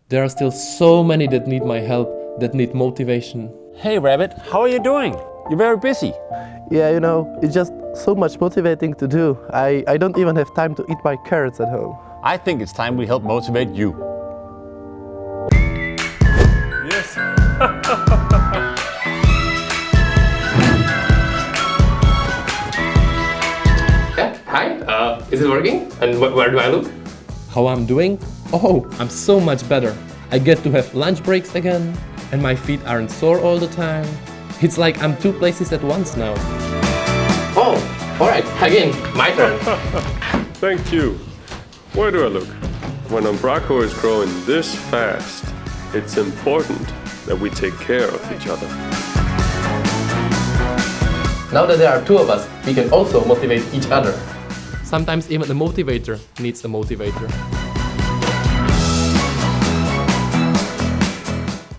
There are still so many that need my help, that need motivation. Hey Rabbit, how are you doing? You're very busy. Yeah, it's just so much motivating to do. I don't even have time to eat my carrots at home. I think it's time we help motivate you. Yes. Yeah, hi, is it working? And where do I look? How I'm doing? Oh, I'm so much better. I get to have lunch breaks again, and my feet aren't sore all the time. It's like I'm two places at once now. Oh, alright, again, my turn. Thank you. Where do I look? When Umbraco is growing this fast, it's important that we take care of each other. Now that there are two of us, we can also motivate each other. Sometimes even a motivator needs a motivator.